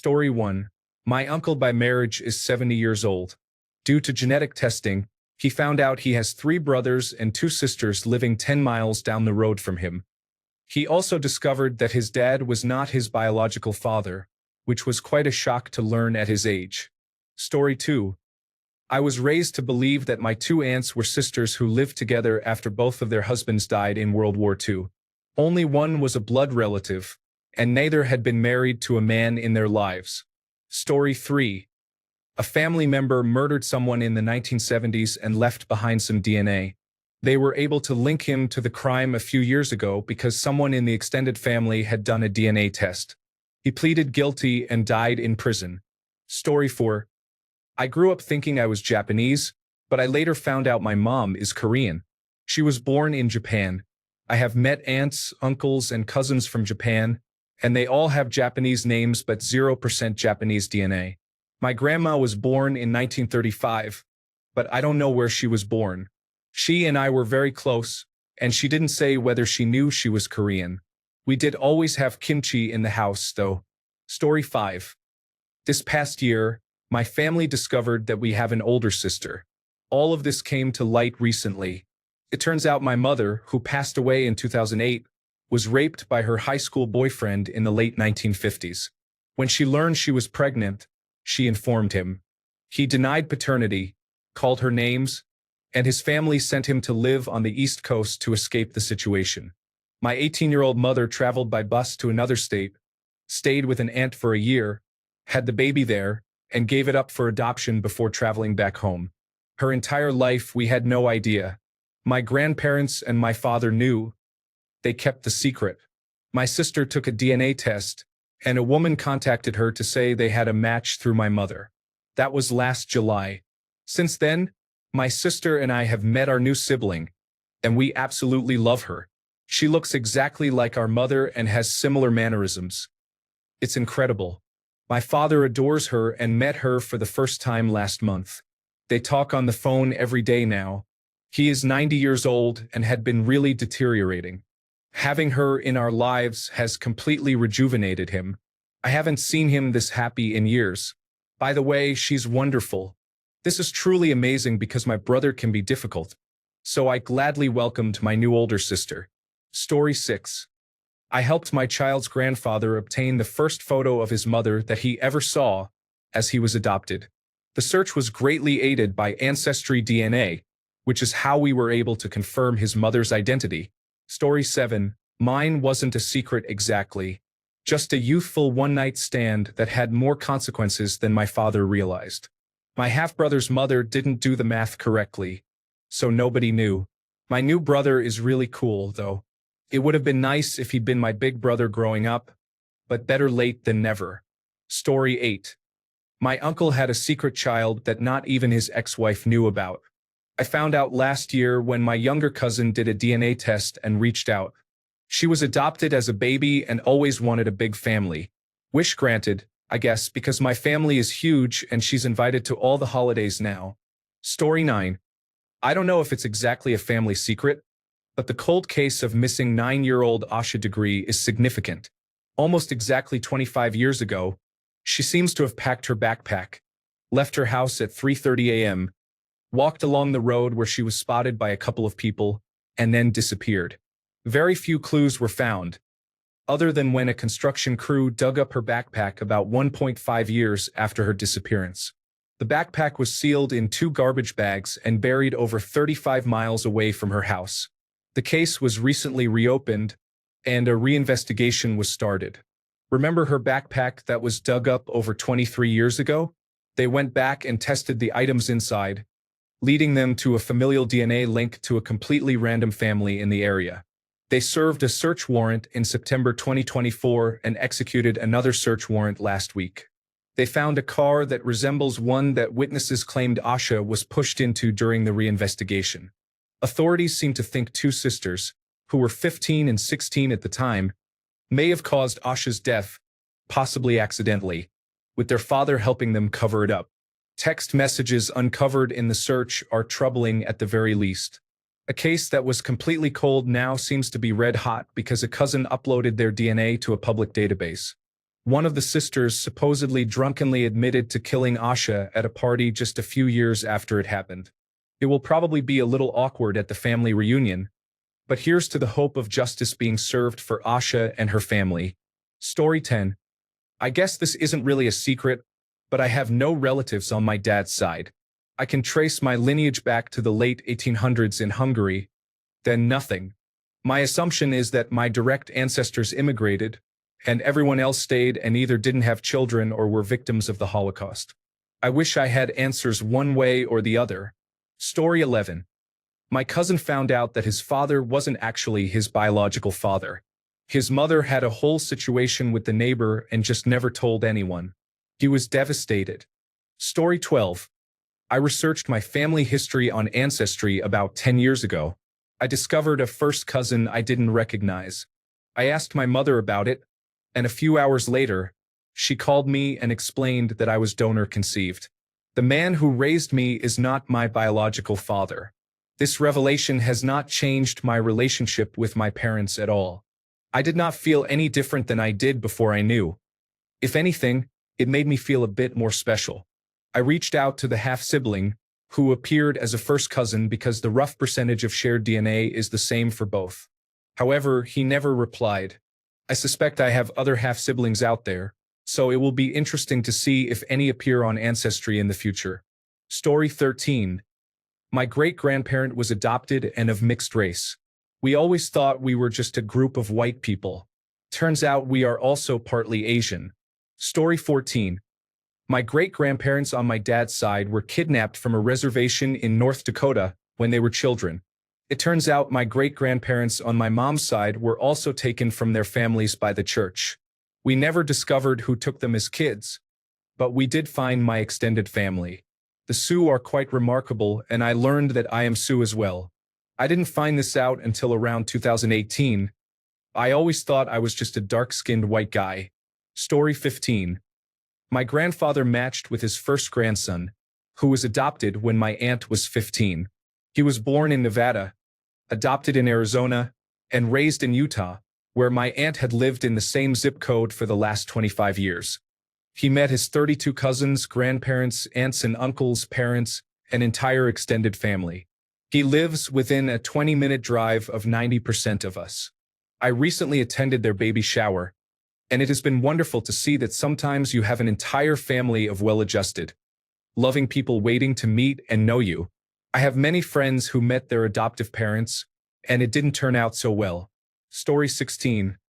Story 1. My uncle by marriage is 70 years old. Due to genetic testing, he found out he has 3 brothers and 2 sisters living 10 miles down the road from him. He also discovered that his dad was not his biological father, which was quite a shock to learn at his age. Story 2. I was raised to believe that my 2 aunts were sisters who lived together after both of their husbands died in World War II. Only one was a blood relative, and neither had been married to a man in their lives. Story 3. A family member murdered someone in the 1970s and left behind some DNA. They were able to link him to the crime a few years ago because someone in the extended family had done a DNA test. He pleaded guilty and died in prison. Story 4. I grew up thinking I was Japanese, but I later found out my mom is Korean. She was born in Japan. I have met aunts, uncles, and cousins from Japan, and they all have Japanese names but 0% Japanese DNA. My grandma was born in 1935, but I don't know where she was born. She and I were very close, and she didn't say whether she knew she was Korean. We did always have kimchi in the house, though. Story 5. This past year, my family discovered that we have an older sister. All of this came to light recently. It turns out my mother, who passed away in 2008, was raped by her high school boyfriend in the late 1950s. When she learned she was pregnant, she informed him. He denied paternity, called her names, and his family sent him to live on the East Coast to escape the situation. My 18-year-old mother traveled by bus to another state, stayed with an aunt for a year, had the baby there, and gave it up for adoption before traveling back home. Her entire life we had no idea. My grandparents and my father knew. They kept the secret. My sister took a DNA test, and a woman contacted her to say they had a match through my mother. That was last July. Since then, my sister and I have met our new sibling, and we absolutely love her. She looks exactly like our mother and has similar mannerisms. It's incredible. My father adores her and met her for the first time last month. They talk on the phone every day now. He is 90 years old and had been really deteriorating. Having her in our lives has completely rejuvenated him. I haven't seen him this happy in years. By the way, she's wonderful. This is truly amazing because my brother can be difficult. So I gladly welcomed my new older sister. Story 6. I helped my child's grandfather obtain the first photo of his mother that he ever saw, as he was adopted. The search was greatly aided by Ancestry DNA, which is how we were able to confirm his mother's identity. Story 7. Mine wasn't a secret exactly. Just a youthful one-night stand that had more consequences than my father realized. My half-brother's mother didn't do the math correctly, so nobody knew. My new brother is really cool, though. It would have been nice if he'd been my big brother growing up, but better late than never. Story 8. My uncle had a secret child that not even his ex-wife knew about. I found out last year when my younger cousin did a DNA test and reached out. She was adopted as a baby and always wanted a big family. Wish granted, I guess, because my family is huge and she's invited to all the holidays now. Story 9. I don't know if it's exactly a family secret, but the cold case of missing 9-year-old Asha Degree is significant. Almost exactly 25 years ago, she seems to have packed her backpack, left her house at 3:30 a.m., walked along the road where she was spotted by a couple of people, and then disappeared. Very few clues were found, other than when a construction crew dug up her backpack about 1.5 years after her disappearance. The backpack was sealed in 2 garbage bags and buried over 35 miles away from her house. The case was recently reopened, and a reinvestigation was started. Remember her backpack that was dug up over 23 years ago? They went back and tested the items inside, leading them to a familial DNA link to a completely random family in the area. They served a search warrant in September 2024 and executed another search warrant last week. They found a car that resembles one that witnesses claimed Asha was pushed into during the reinvestigation. Authorities seem to think 2 sisters, who were 15 and 16 at the time, may have caused Asha's death, possibly accidentally, with their father helping them cover it up. Text messages uncovered in the search are troubling at the very least. A case that was completely cold now seems to be red hot because a cousin uploaded their DNA to a public database. One of the sisters supposedly drunkenly admitted to killing Asha at a party just a few years after it happened. It will probably be a little awkward at the family reunion, but here's to the hope of justice being served for Asha and her family. Story 10. I guess this isn't really a secret, but I have no relatives on my dad's side. I can trace my lineage back to the late 1800s in Hungary, then nothing. My assumption is that my direct ancestors immigrated, and everyone else stayed and either didn't have children or were victims of the Holocaust. I wish I had answers one way or the other. Story 11. My cousin found out that his father wasn't actually his biological father. His mother had a whole situation with the neighbor and just never told anyone. He was devastated. Story 12. I researched my family history on Ancestry about 10 years ago. I discovered a first cousin I didn't recognize. I asked my mother about it, and a few hours later, she called me and explained that I was donor conceived. The man who raised me is not my biological father. This revelation has not changed my relationship with my parents at all. I did not feel any different than I did before I knew. If anything, it made me feel a bit more special. I reached out to the half-sibling, who appeared as a first cousin because the rough percentage of shared DNA is the same for both. However, he never replied. I suspect I have other half-siblings out there, so it will be interesting to see if any appear on Ancestry in the future. Story 13. My great-grandparent was adopted and of mixed race. We always thought we were just a group of white people. Turns out we are also partly Asian. Story 14. My great-grandparents on my dad's side were kidnapped from a reservation in North Dakota when they were children. It turns out my great-grandparents on my mom's side were also taken from their families by the church. We never discovered who took them as kids, but we did find my extended family. The Sioux are quite remarkable, and I learned that I am Sioux as well. I didn't find this out until around 2018. I always thought I was just a dark-skinned white guy. Story 15. My grandfather matched with his first grandson, who was adopted when my aunt was 15. He was born in Nevada, adopted in Arizona, and raised in Utah, where my aunt had lived in the same zip code for the last 25 years. He met his 32 cousins, grandparents, aunts and uncles, parents, and entire extended family. He lives within a 20-minute drive of 90% of us. I recently attended their baby shower, and it has been wonderful to see that sometimes you have an entire family of well-adjusted, loving people waiting to meet and know you. I have many friends who met their adoptive parents, and it didn't turn out so well. Story 16.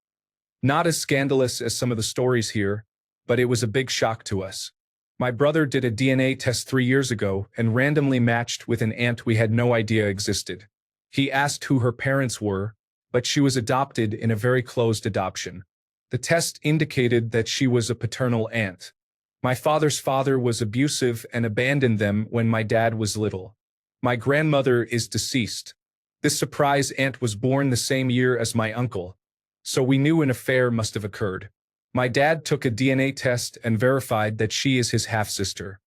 Not as scandalous as some of the stories here, but it was a big shock to us. My brother did a DNA test 3 years ago and randomly matched with an aunt we had no idea existed. He asked who her parents were, but she was adopted in a very closed adoption. The test indicated that she was a paternal aunt. My father's father was abusive and abandoned them when my dad was little. My grandmother is deceased. This surprise aunt was born the same year as my uncle, so we knew an affair must have occurred. My dad took a DNA test and verified that she is his half-sister.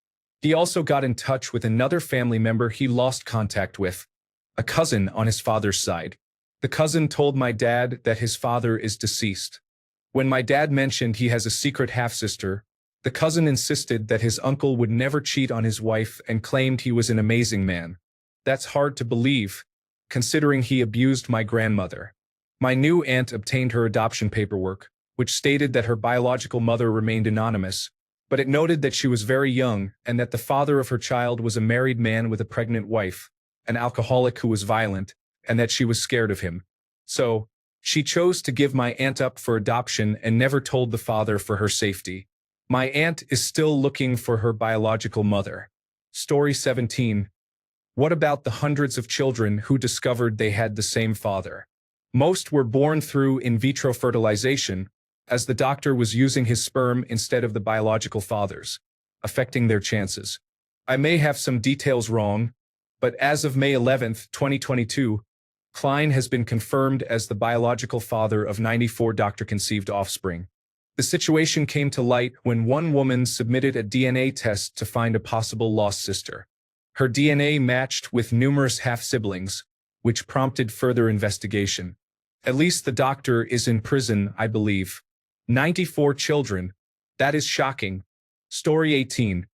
He also got in touch with another family member he lost contact with, a cousin on his father's side. The cousin told my dad that his father is deceased. When my dad mentioned he has a secret half-sister, the cousin insisted that his uncle would never cheat on his wife and claimed he was an amazing man. That's hard to believe, considering he abused my grandmother. My new aunt obtained her adoption paperwork, which stated that her biological mother remained anonymous, but it noted that she was very young and that the father of her child was a married man with a pregnant wife, an alcoholic who was violent, and that she was scared of him. So, she chose to give my aunt up for adoption and never told the father for her safety. My aunt is still looking for her biological mother. Story 17. What about the hundreds of children who discovered they had the same father? Most were born through in vitro fertilization, as the doctor was using his sperm instead of the biological father's, affecting their chances. I may have some details wrong, but as of May 11, 2022, Klein has been confirmed as the biological father of 94 doctor-conceived offspring. The situation came to light when one woman submitted a DNA test to find a possible lost sister. Her DNA matched with numerous half-siblings, which prompted further investigation. At least the doctor is in prison, I believe. 94 children, That is shocking. Story 18.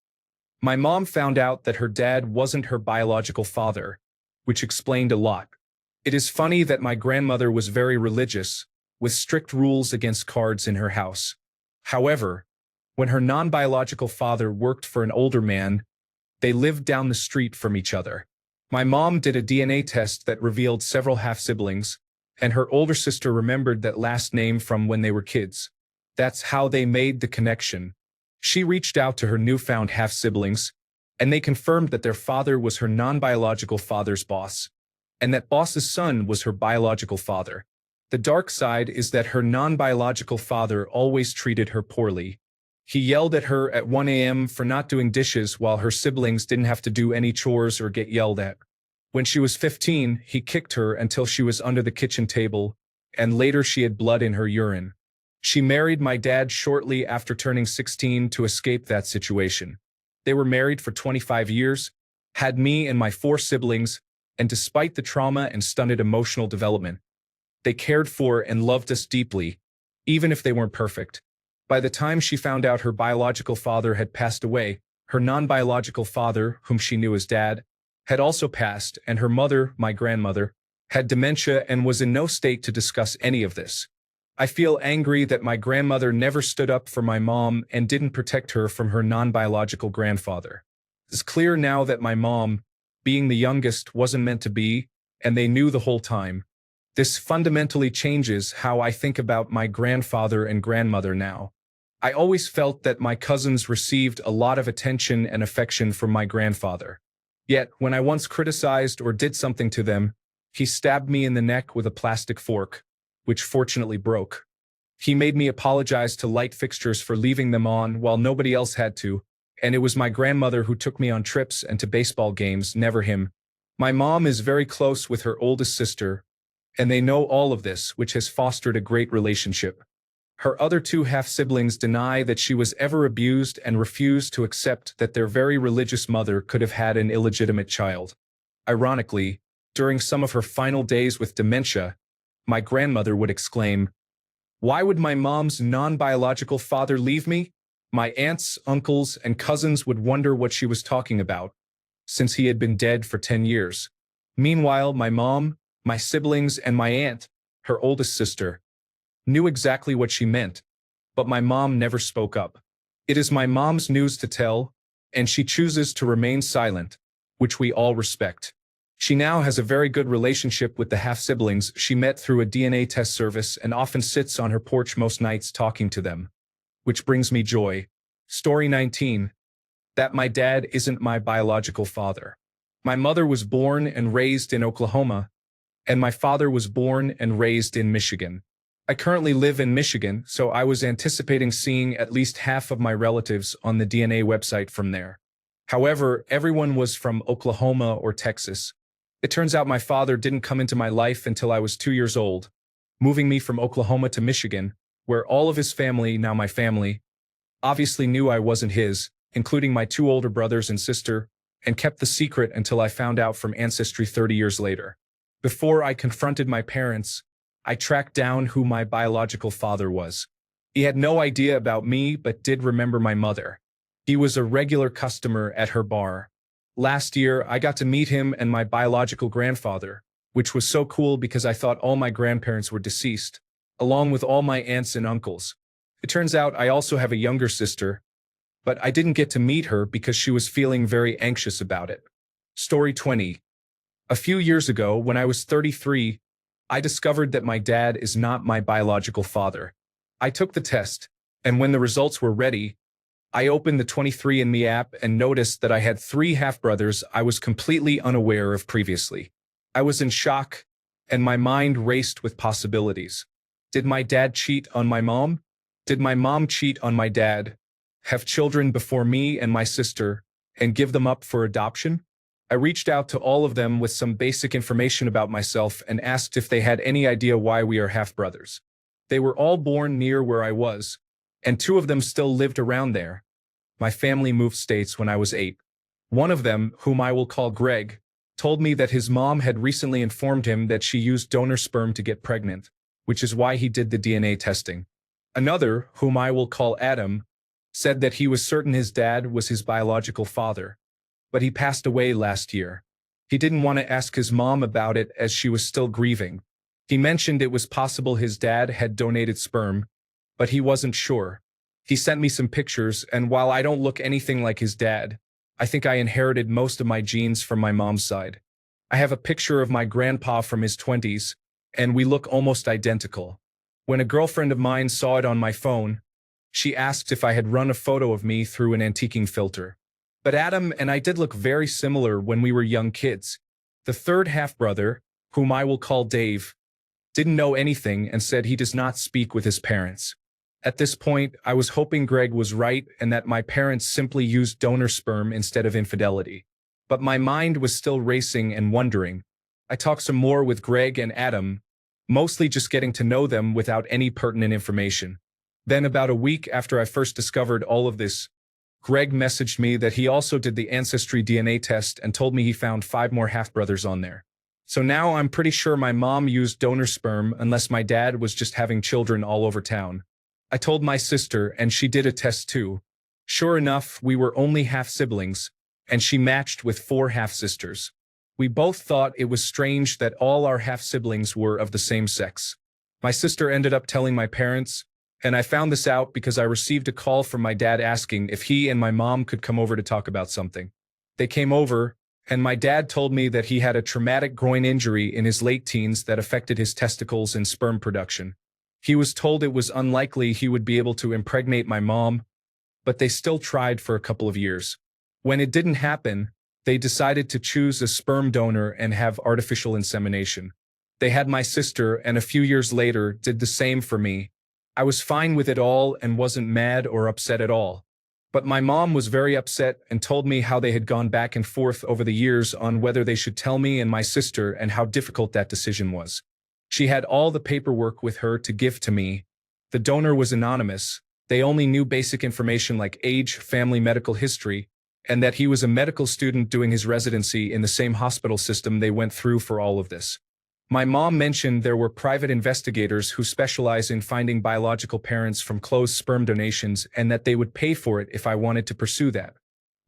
My mom found out that her dad wasn't her biological father, which explained a lot. It is funny that my grandmother was very religious, with strict rules against cards in her house. However, when her non-biological father worked for an older man, they lived down the street from each other. My mom did a DNA test that revealed several half-siblings, and her older sister remembered that last name from when they were kids. That's how they made the connection. She reached out to her newfound half-siblings, and they confirmed that their father was her non-biological father's boss, and that boss's son was her biological father. The dark side is that her non-biological father always treated her poorly. He yelled at her at 1 a.m. for not doing dishes while her siblings didn't have to do any chores or get yelled at. When she was 15, he kicked her until she was under the kitchen table, and later she had blood in her urine. She married my dad shortly after turning 16 to escape that situation. They were married for 25 years, had me and my 4 siblings, and despite the trauma and stunted emotional development, they cared for and loved us deeply, even if they weren't perfect. By the time she found out her biological father had passed away, her non-biological father, whom she knew as dad, had also passed, and her mother, my grandmother, had dementia and was in no state to discuss any of this. I feel angry that my grandmother never stood up for my mom and didn't protect her from her non-biological grandfather. It's clear now that my mom, being the youngest, wasn't meant to be, and they knew the whole time. This fundamentally changes how I think about my grandfather and grandmother now. I always felt that my cousins received a lot of attention and affection from my grandfather. Yet, when I once criticized or did something to them, he stabbed me in the neck with a plastic fork, which fortunately broke. He made me apologize to light fixtures for leaving them on while nobody else had to, and it was my grandmother who took me on trips and to baseball games, never him. My mom is very close with her oldest sister, and they know all of this, which has fostered a great relationship. Her other 2 half-siblings deny that she was ever abused and refuse to accept that their very religious mother could have had an illegitimate child. Ironically, during some of her final days with dementia, my grandmother would exclaim, "Why would my mom's non-biological father leave me?" My aunts, uncles, and cousins would wonder what she was talking about, since he had been dead for 10 years. Meanwhile, my mom, my siblings, and my aunt, her oldest sister, knew exactly what she meant, but my mom never spoke up. It is my mom's news to tell, and she chooses to remain silent, which we all respect. She now has a very good relationship with the half-siblings she met through a DNA test service and often sits on her porch most nights talking to them, which brings me joy. Story 19. That my dad isn't my biological father. My mother was born and raised in Oklahoma, and my father was born and raised in Michigan. I currently live in Michigan, so I was anticipating seeing at least half of my relatives on the DNA website from there. However, everyone was from Oklahoma or Texas. It turns out my father didn't come into my life until I was 2 years old, moving me from Oklahoma to Michigan, where all of his family, now my family, obviously knew I wasn't his, including my 2 older brothers and sister, and kept the secret until I found out from Ancestry 30 years later. Before I confronted my parents, I tracked down who my biological father was. He had no idea about me but did remember my mother. He was a regular customer at her bar. Last year, I got to meet him and my biological grandfather, which was so cool because I thought all my grandparents were deceased, along with all my aunts and uncles. It turns out I also have a younger sister, but I didn't get to meet her because she was feeling very anxious about it. Story 20. A few years ago, when I was 33, I discovered that my dad is not my biological father. I took the test, and when the results were ready, I opened the 23andMe app and noticed that I had 3 half-brothers I was completely unaware of previously. I was in shock, and my mind raced with possibilities. Did my dad cheat on my mom? Did my mom cheat on my dad, have children before me and my sister, and give them up for adoption? I reached out to all of them with some basic information about myself and asked if they had any idea why we are half-brothers. They were all born near where I was, and 2 of them still lived around there. My family moved states when I was 8. One of them, whom I will call Greg, told me that his mom had recently informed him that she used donor sperm to get pregnant, which is why he did the DNA testing. Another, whom I will call Adam, said that he was certain his dad was his biological father, but he passed away last year. He didn't want to ask his mom about it as she was still grieving. He mentioned it was possible his dad had donated sperm, but he wasn't sure. He sent me some pictures, and while I don't look anything like his dad, I think I inherited most of my genes from my mom's side. I have a picture of my grandpa from his 20s, and we look almost identical. When a girlfriend of mine saw it on my phone, she asked if I had run a photo of me through an antiquing filter. But Adam and I did look very similar when we were young kids. The third half-brother, whom I will call Dave, didn't know anything and said he does not speak with his parents. At this point, I was hoping Greg was right and that my parents simply used donor sperm instead of infidelity. But my mind was still racing and wondering. I talked some more with Greg and Adam, mostly just getting to know them without any pertinent information. Then about a week after I first discovered all of this, Greg messaged me that he also did the Ancestry DNA test and told me he found 5 more half-brothers on there. So now I'm pretty sure my mom used donor sperm unless my dad was just having children all over town. I told my sister and she did a test too. Sure enough, we were only half-siblings, and she matched with 4 half-sisters. We both thought it was strange that all our half-siblings were of the same sex. My sister ended up telling my parents, and I found this out because I received a call from my dad asking if he and my mom could come over to talk about something. They came over, and my dad told me that he had a traumatic groin injury in his late teens that affected his testicles and sperm production. He was told it was unlikely he would be able to impregnate my mom, but they still tried for a couple of years. When it didn't happen, they decided to choose a sperm donor and have artificial insemination. They had my sister, and a few years later did the same for me. I was fine with it all and wasn't mad or upset at all. But my mom was very upset and told me how they had gone back and forth over the years on whether they should tell me and my sister and how difficult that decision was. She had all the paperwork with her to give to me. The donor was anonymous. They only knew basic information like age, family medical history, and that he was a medical student doing his residency in the same hospital system they went through for all of this. My mom mentioned there were private investigators who specialize in finding biological parents from closed sperm donations and that they would pay for it if I wanted to pursue that.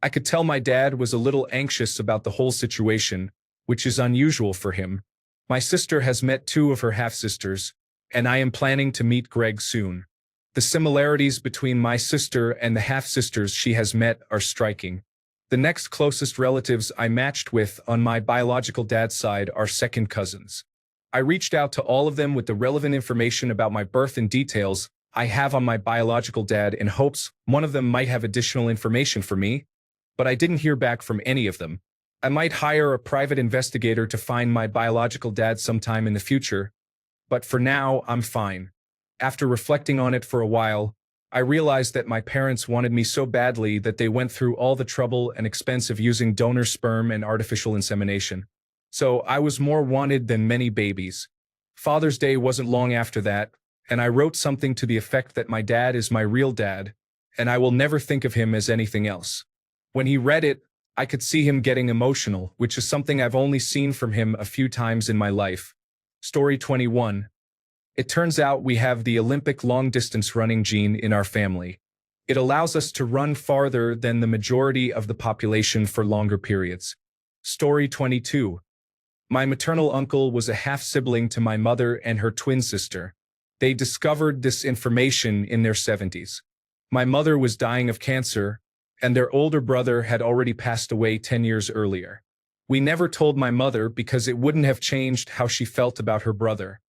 I could tell my dad was a little anxious about the whole situation, which is unusual for him. My sister has met 2 of her half-sisters, and I am planning to meet Greg soon. The similarities between my sister and the half-sisters she has met are striking. The next closest relatives I matched with on my biological dad's side are second cousins. I reached out to all of them with the relevant information about my birth and details I have on my biological dad in hopes one of them might have additional information for me, but I didn't hear back from any of them. I might hire a private investigator to find my biological dad sometime in the future, but for now, I'm fine. After reflecting on it for a while, I realized that my parents wanted me so badly that they went through all the trouble and expense of using donor sperm and artificial insemination. So I was more wanted than many babies. Father's Day wasn't long after that, and I wrote something to the effect that my dad is my real dad, and I will never think of him as anything else. When he read it, I could see him getting emotional, which is something I've only seen from him a few times in my life. Story 21. It turns out we have the Olympic long-distance running gene in our family. It allows us to run farther than the majority of the population for longer periods. Story 22. My maternal uncle was a half-sibling to my mother and her twin sister. They discovered this information in their 70s. My mother was dying of cancer, and their older brother had already passed away 10 years earlier. We never told my mother because it wouldn't have changed how she felt about her brother,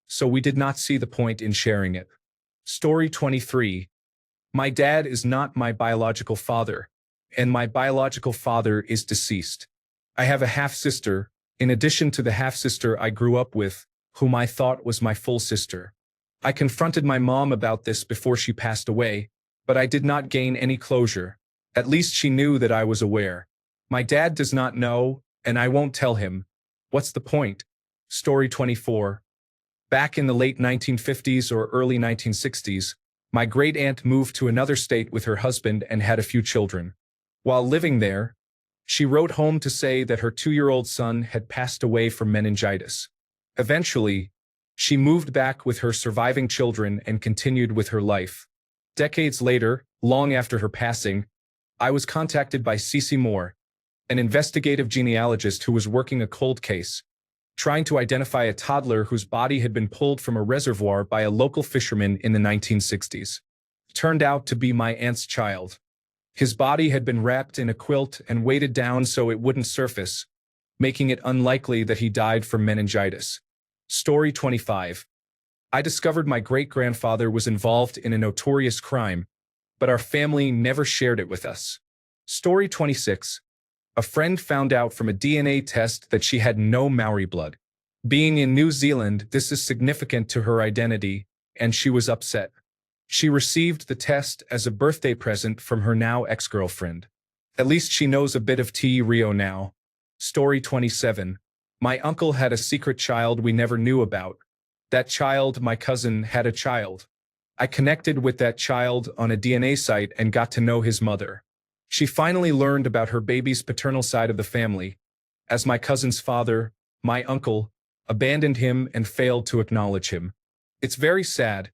so we did not see the point in sharing it. Story 23. My dad is not my biological father, and my biological father is deceased. I have a half-sister, in addition to the half-sister I grew up with, whom I thought was my full sister. I confronted my mom about this before she passed away, but I did not gain any closure. At least she knew that I was aware. My dad does not know, and I won't tell him. What's the point? Story 24. Back in the late 1950s or early 1960s, my great-aunt moved to another state with her husband and had a few children. While living there, she wrote home to say that her 2-year-old son had passed away from meningitis. Eventually, she moved back with her surviving children and continued with her life. Decades later, long after her passing, I was contacted by Cece Moore, an investigative genealogist who was working a cold case, trying to identify a toddler whose body had been pulled from a reservoir by a local fisherman in the 1960s. Turned out to be my aunt's child. His body had been wrapped in a quilt and weighted down so it wouldn't surface, making it unlikely that he died from meningitis. Story 25. I discovered my great-grandfather was involved in a notorious crime, but our family never shared it with us. Story 26. A friend found out from a DNA test that she had no Maori blood. Being in New Zealand, this is significant to her identity, and she was upset. She received the test as a birthday present from her now ex-girlfriend. At least she knows a bit of Te Rio now. Story 27. My uncle had a secret child we never knew about. That child, my cousin, had a child. I connected with that child on a DNA site and got to know his mother. She finally learned about her baby's paternal side of the family, as my cousin's father, my uncle, abandoned him and failed to acknowledge him. It's very sad,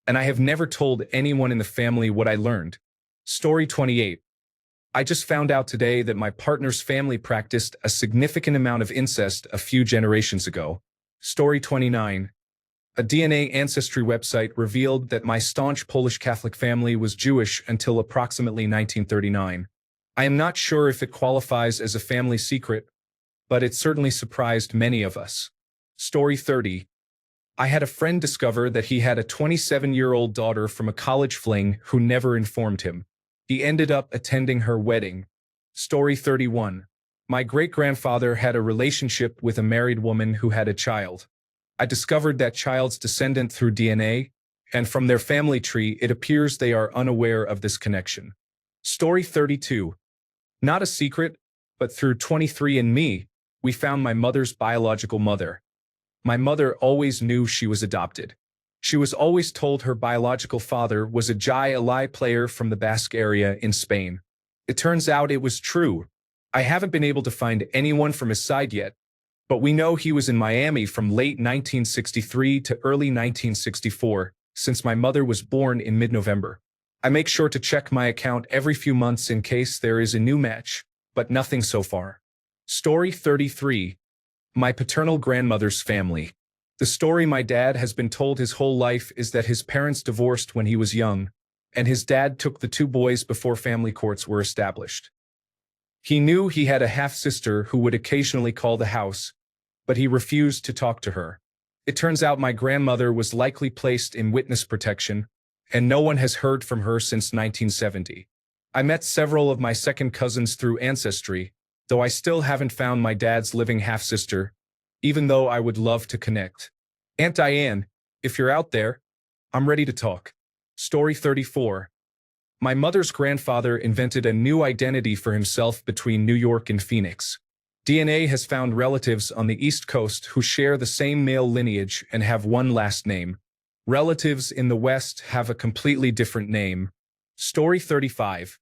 and I have never told anyone in the family what I learned. Story 28. I just found out today that my partner's family practiced a significant amount of incest a few generations ago. Story 29. A DNA ancestry website revealed that my staunch Polish Catholic family was Jewish until approximately 1939. I am not sure if it qualifies as a family secret, but it certainly surprised many of us. Story 30. I had a friend discover that he had a 27-year-old daughter from a college fling who never informed him. He ended up attending her wedding. Story 31. My great-grandfather had a relationship with a married woman who had a child. I discovered that child's descendant through DNA, and from their family tree it appears they are unaware of this connection. Story 32. Not a secret, but through 23andMe, we found my mother's biological mother. My mother always knew she was adopted. She was always told her biological father was a Jai Alai player from the Basque area in Spain. It turns out it was true. I haven't been able to find anyone from his side yet, but we know he was in Miami from late 1963 to early 1964, since my mother was born in mid-November. I make sure to check my account every few months in case there is a new match, but nothing so far. Story 33. My paternal grandmother's family. The story my dad has been told his whole life is that his parents divorced when he was young, and his dad took the two boys before family courts were established. He knew he had a half-sister who would occasionally call the house, but he refused to talk to her. It turns out my grandmother was likely placed in witness protection, and no one has heard from her since 1970. I met several of my second cousins through Ancestry, though I still haven't found my dad's living half-sister, even though I would love to connect. Aunt Diane, if you're out there, I'm ready to talk. Story 34. My mother's grandfather invented a new identity for himself between New York and Phoenix. DNA has found relatives on the East Coast who share the same male lineage and have one last name. Relatives in the West have a completely different name. Story 35.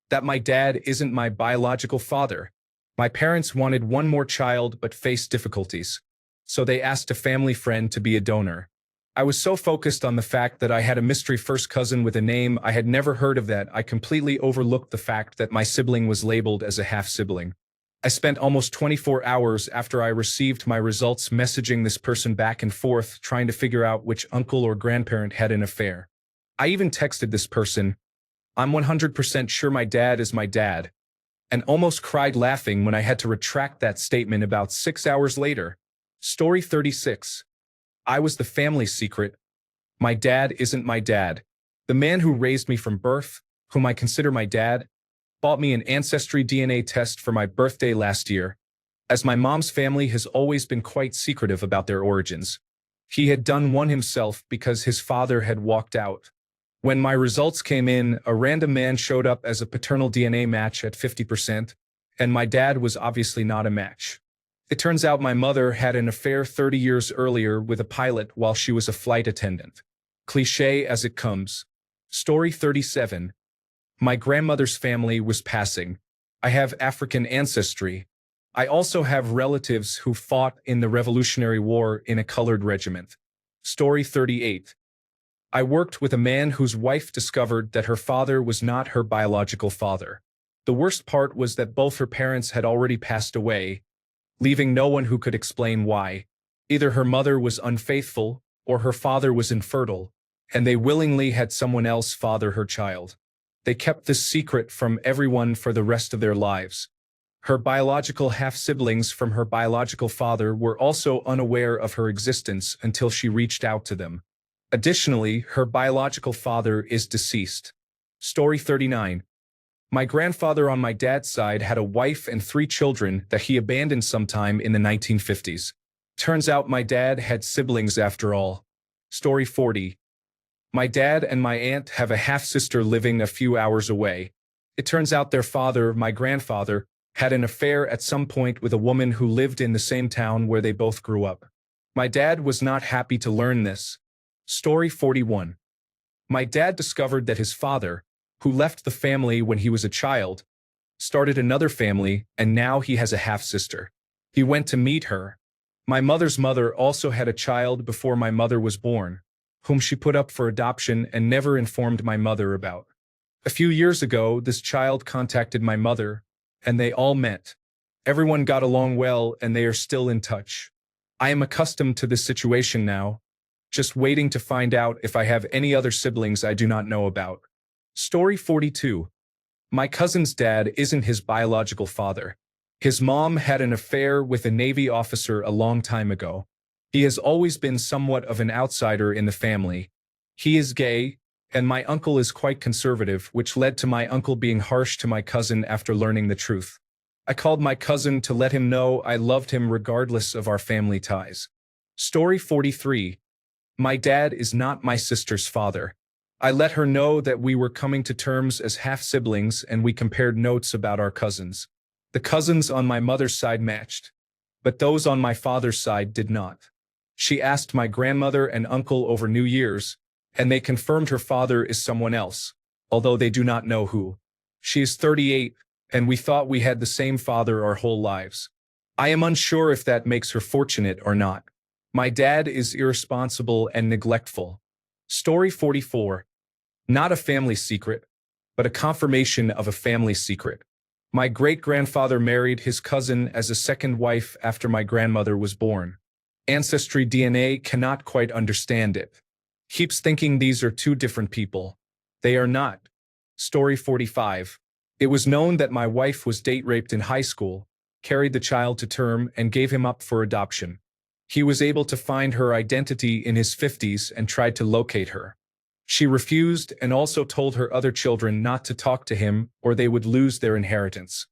That my dad isn't my biological father. My parents wanted one more child but faced difficulties, so they asked a family friend to be a donor. I was so focused on the fact that I had a mystery first cousin with a name I had never heard of that I completely overlooked the fact that my sibling was labeled as a half-sibling. I spent almost 24 hours after I received my results messaging this person back and forth trying to figure out which uncle or grandparent had an affair. I even texted this person, "I'm 100% sure my dad is my dad," and almost cried laughing when I had to retract that statement about 6 hours later. Story 36. I was the family secret. My dad isn't my dad. The man who raised me from birth, whom I consider my dad, bought me an Ancestry DNA test for my birthday last year, as my mom's family has always been quite secretive about their origins. He had done one himself because his father had walked out. When my results came in, a random man showed up as a paternal DNA match at 50%, and my dad was obviously not a match. It turns out my mother had an affair 30 years earlier with a pilot while she was a flight attendant. Cliché as it comes. Story 37. My grandmother's family was passing. I have African ancestry. I also have relatives who fought in the Revolutionary War in a colored regiment. Story 38. I worked with a man whose wife discovered that her father was not her biological father. The worst part was that both her parents had already passed away, leaving no one who could explain why. Either her mother was unfaithful, or her father was infertile, and they willingly had someone else father her child. They kept this secret from everyone for the rest of their lives. Her biological half-siblings from her biological father were also unaware of her existence until she reached out to them. Additionally, her biological father is deceased. Story 39. My grandfather on my dad's side had a wife and 3 children that he abandoned sometime in the 1950s. Turns out my dad had siblings after all. Story 40. My dad and my aunt have a half-sister living a few hours away. It turns out their father, my grandfather, had an affair at some point with a woman who lived in the same town where they both grew up. My dad was not happy to learn this. Story 41. My dad discovered that his father, who left the family when he was a child, started another family, and now he has a half-sister. He went to meet her. My mother's mother also had a child before my mother was born, whom she put up for adoption and never informed my mother about. A few years ago, this child contacted my mother, and they all met. Everyone got along well, and they are still in touch. I am accustomed to this situation now, just waiting to find out if I have any other siblings I do not know about. Story 42. My cousin's dad isn't his biological father. His mom had an affair with a Navy officer a long time ago. He has always been somewhat of an outsider in the family. He is gay, and my uncle is quite conservative, which led to my uncle being harsh to my cousin after learning the truth. I called my cousin to let him know I loved him regardless of our family ties. Story 43. My dad is not my sister's father. I let her know that we were coming to terms as half-siblings, and we compared notes about our cousins. The cousins on my mother's side matched, but those on my father's side did not. She asked my grandmother and uncle over New Year's, and they confirmed her father is someone else, although they do not know who. She is 38, and we thought we had the same father our whole lives. I am unsure if that makes her fortunate or not. My dad is irresponsible and neglectful. Story 44. Not a family secret, but a confirmation of a family secret. My great-grandfather married his cousin as a second wife after my grandmother was born. Ancestry DNA cannot quite understand it. Keeps thinking these are 2 different people. They are not. Story 45. It was known that my wife was date-raped in high school, carried the child to term, and gave him up for adoption. He was able to find her identity in his 50s and tried to locate her. She refused and also told her other children not to talk to him or they would lose their inheritance.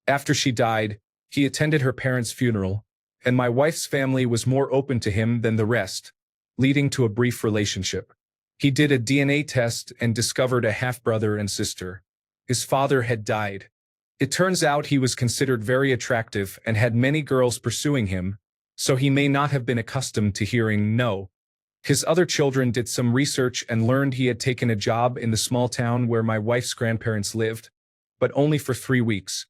After she died, he attended her parents' funeral, and my wife's family was more open to him than the rest, leading to a brief relationship. He did a DNA test and discovered a half-brother and sister. His father had died. It turns out he was considered very attractive and had many girls pursuing him, so he may not have been accustomed to hearing no. His other children did some research and learned he had taken a job in the small town where my wife's grandparents lived, but only for 3 weeks.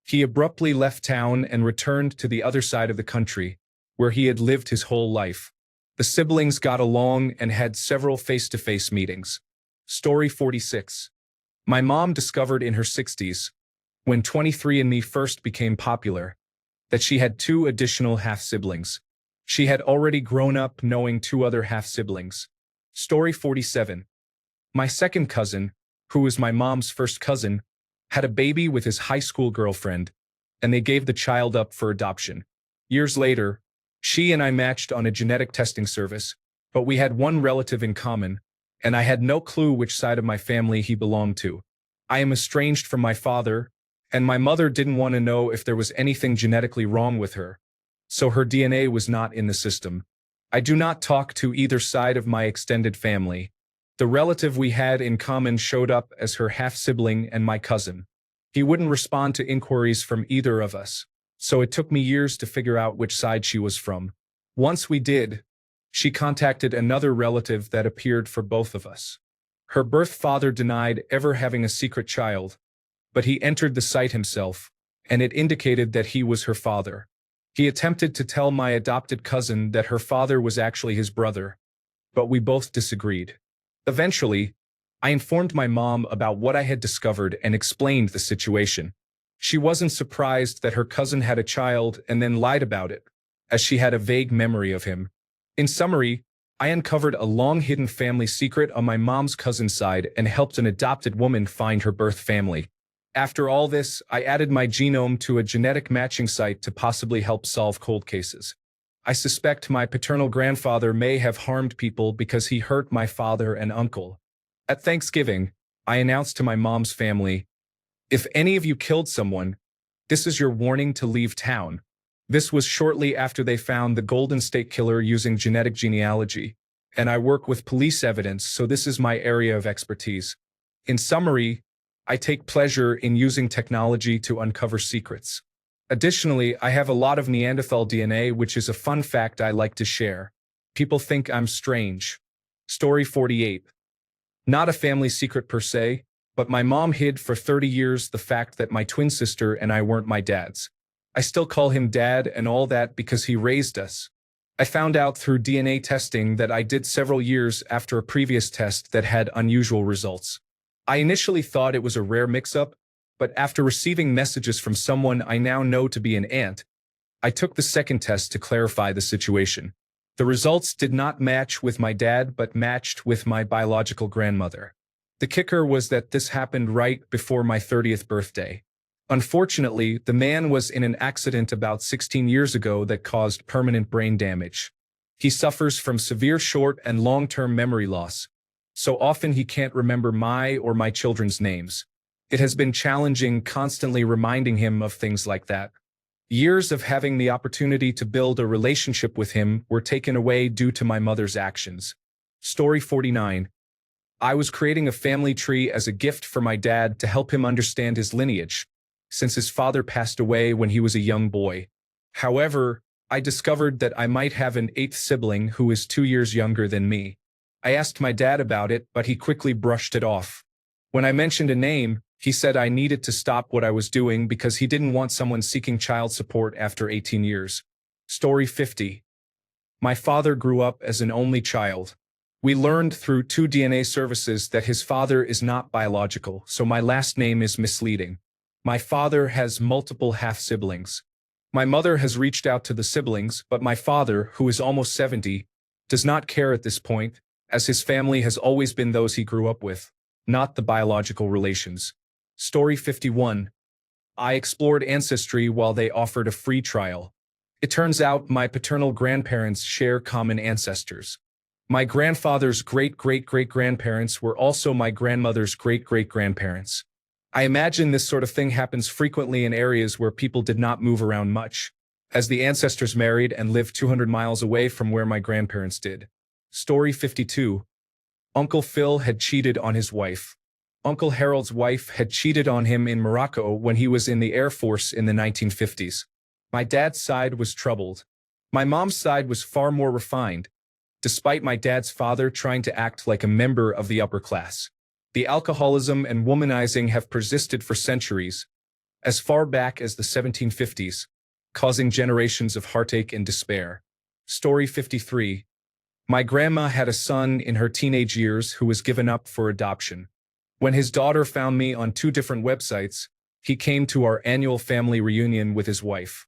He abruptly left town and returned to the other side of the country, where he had lived his whole life. The siblings got along and had several face-to-face meetings. Story 46. My mom discovered in her 60s, when 23andMe first became popular, that she had 2 additional half-siblings. She had already grown up knowing 2 other half-siblings. Story 47. My second cousin, who was my mom's first cousin, had a baby with his high school girlfriend, and they gave the child up for adoption. Years later, she and I matched on a genetic testing service, but we had one relative in common, and I had no clue which side of my family he belonged to. I am estranged from my father, and my mother didn't want to know if there was anything genetically wrong with her, so her DNA was not in the system. I do not talk to either side of my extended family. The relative we had in common showed up as her half-sibling and my cousin. He wouldn't respond to inquiries from either of us, so it took me years to figure out which side she was from. Once we did, she contacted another relative that appeared for both of us. Her birth father denied ever having a secret child, but he entered the site himself, and it indicated that he was her father. He attempted to tell my adopted cousin that her father was actually his brother, but we both disagreed. Eventually, I informed my mom about what I had discovered and explained the situation. She wasn't surprised that her cousin had a child and then lied about it, as she had a vague memory of him. In summary, I uncovered a long-hidden family secret on my mom's cousin's side and helped an adopted woman find her birth family. After all this, I added my genome to a genetic matching site to possibly help solve cold cases. I suspect my paternal grandfather may have harmed people because he hurt my father and uncle. At Thanksgiving, I announced to my mom's family, "If any of you killed someone, this is your warning to leave town." This was shortly after they found the Golden State Killer using genetic genealogy, and I work with police evidence, so this is my area of expertise. In summary, I take pleasure in using technology to uncover secrets. Additionally, I have a lot of Neanderthal DNA, which is a fun fact I like to share. People think I'm strange. Story 48. Not a family secret per se, but my mom hid for 30 years the fact that my twin sister and I weren't my dad's. I still call him dad and all that because he raised us. I found out through DNA testing that I did several years after a previous test that had unusual results. I initially thought it was a rare mix-up, but after receiving messages from someone I now know to be an aunt, I took the second test to clarify the situation. The results did not match with my dad but matched with my biological grandmother. The kicker was that this happened right before my 30th birthday. Unfortunately, the man was in an accident about 16 years ago that caused permanent brain damage. He suffers from severe short and long-term memory loss, so often he can't remember my or my children's names. It has been challenging constantly reminding him of things like that. Years of having the opportunity to build a relationship with him were taken away due to my mother's actions. Story 49. I was creating a family tree as a gift for my dad to help him understand his lineage, since his father passed away when he was a young boy. However, I discovered that I might have an eighth sibling who is 2 years younger than me. I asked my dad about it, but he quickly brushed it off. When I mentioned a name, he said I needed to stop what I was doing because he didn't want someone seeking child support after 18 years. Story 50. My father grew up as an only child. We learned through 2 DNA services that his father is not biological, so my last name is misleading. My father has multiple half-siblings. My mother has reached out to the siblings, but my father, who is almost 70, does not care at this point, as his family has always been those he grew up with, not the biological relations. Story 51. I explored Ancestry while they offered a free trial. It turns out my paternal grandparents share common ancestors. My grandfather's great-great-great-grandparents were also my grandmother's great-great-grandparents. I imagine this sort of thing happens frequently in areas where people did not move around much, as the ancestors married and lived 200 miles away from where my grandparents did. Story 52. Uncle Phil had cheated on his wife. Uncle Harold's wife had cheated on him in Morocco when he was in the Air Force in the 1950s. My dad's side was troubled. My mom's side was far more refined, despite my dad's father trying to act like a member of the upper class. The alcoholism and womanizing have persisted for centuries, as far back as the 1750s, causing generations of heartache and despair. Story 53. My grandma had a son in her teenage years who was given up for adoption. When his daughter found me on 2 different websites, he came to our annual family reunion with his wife.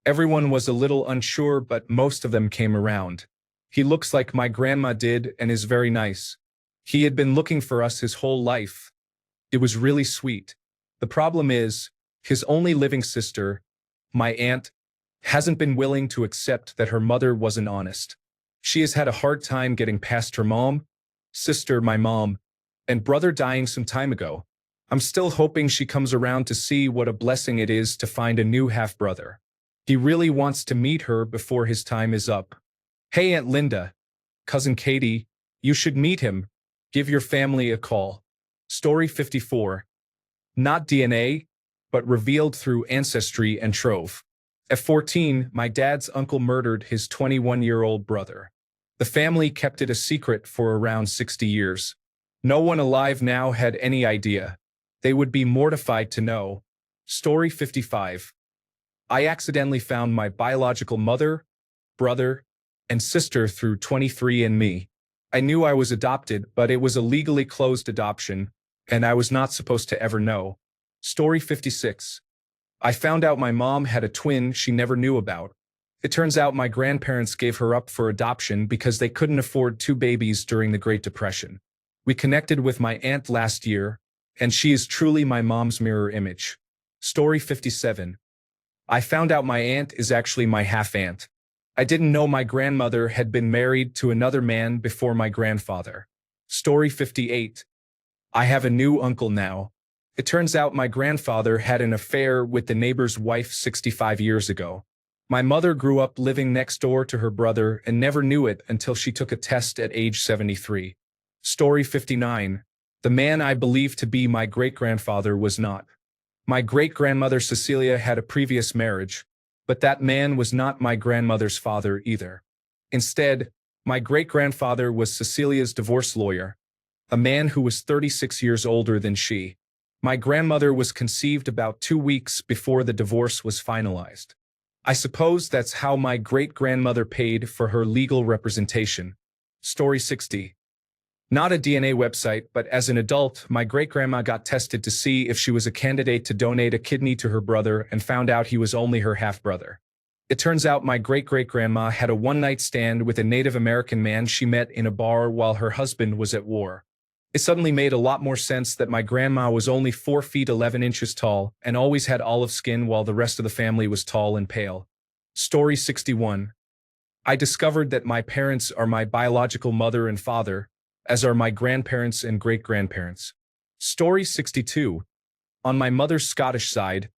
Everyone was a little unsure, but most of them came around. He looks like my grandma did and is very nice. He had been looking for us his whole life. It was really sweet. The problem is, his only living sister, my aunt, hasn't been willing to accept that her mother wasn't honest. She has had a hard time getting past her mom, sister, my mom, and brother dying some time ago. I'm still hoping she comes around to see what a blessing it is to find a new half-brother. He really wants to meet her before his time is up. Hey Aunt Linda, Cousin Katie, you should meet him. Give your family a call. Story 54. Not DNA, but revealed through Ancestry and Trove. At 14, my dad's uncle murdered his 21-year-old brother. The family kept it a secret for around 60 years. No one alive now had any idea. They would be mortified to know. Story 55. I accidentally found my biological mother, brother, and sister through 23andMe. I knew I was adopted, but it was a legally closed adoption, and I was not supposed to ever know. Story 56. I found out my mom had a twin she never knew about. It turns out my grandparents gave her up for adoption because they couldn't afford two babies during the Great Depression. We connected with my aunt last year, and she is truly my mom's mirror image. Story 57. I found out my aunt is actually my half-aunt. I didn't know my grandmother had been married to another man before my grandfather. Story 58. I have a new uncle now. It turns out my grandfather had an affair with the neighbor's wife 65 years ago. My mother grew up living next door to her brother and never knew it until she took a test at age 73. Story 59. The man I believed to be my great-grandfather was not. My great-grandmother Cecilia had a previous marriage, but that man was not my grandmother's father either. Instead, my great-grandfather was Cecilia's divorce lawyer, a man who was 36 years older than she. My grandmother was conceived about 2 weeks before the divorce was finalized. I suppose that's how my great-grandmother paid for her legal representation. Story 60. Not a DNA website, but as an adult, my great-grandma got tested to see if she was a candidate to donate a kidney to her brother and found out he was only her half-brother. It turns out my great-great-grandma had a one-night stand with a Native American man she met in a bar while her husband was at war. It suddenly made a lot more sense that my grandma was only 4 feet 11 inches tall and always had olive skin while the rest of the family was tall and pale. Story 61. I discovered that my parents are my biological mother and father, as are my grandparents and great-grandparents. Story 62. On my mother's Scottish side,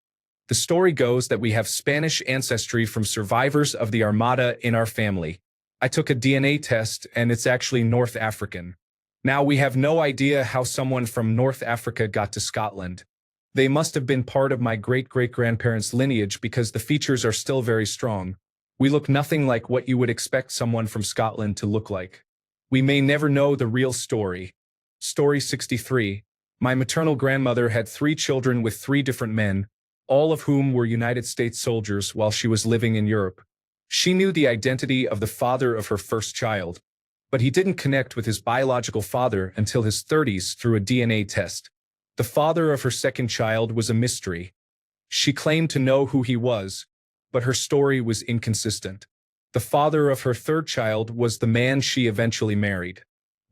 the story goes that we have Spanish ancestry from survivors of the Armada in our family. I took a DNA test and it's actually North African. Now we have no idea how someone from North Africa got to Scotland. They must have been part of my great-great-grandparents' lineage because the features are still very strong. We look nothing like what you would expect someone from Scotland to look like. We may never know the real story. Story 63. My maternal grandmother had 3 children with 3 different men, all of whom were United States soldiers while she was living in Europe. She knew the identity of the father of her first child, but he didn't connect with his biological father until his 30s through a DNA test. The father of her second child was a mystery. She claimed to know who he was, but her story was inconsistent. The father of her third child was the man she eventually married.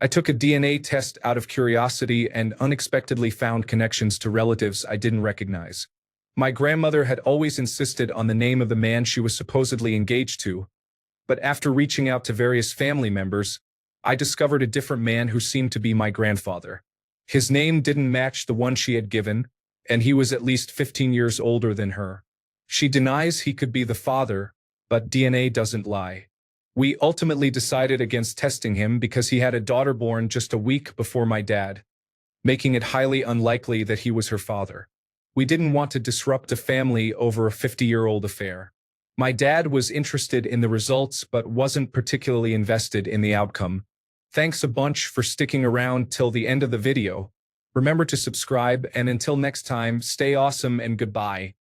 I took a DNA test out of curiosity and unexpectedly found connections to relatives I didn't recognize. My grandmother had always insisted on the name of the man she was supposedly engaged to, but after reaching out to various family members, I discovered a different man who seemed to be my grandfather. His name didn't match the one she had given, and he was at least 15 years older than her. She denies he could be the father, but DNA doesn't lie. We ultimately decided against testing him because he had a daughter born just a week before my dad, making it highly unlikely that he was her father. We didn't want to disrupt a family over a 50-year-old affair. My dad was interested in the results but wasn't particularly invested in the outcome. Thanks a bunch for sticking around till the end of the video. Remember to subscribe, and until next time, stay awesome and goodbye.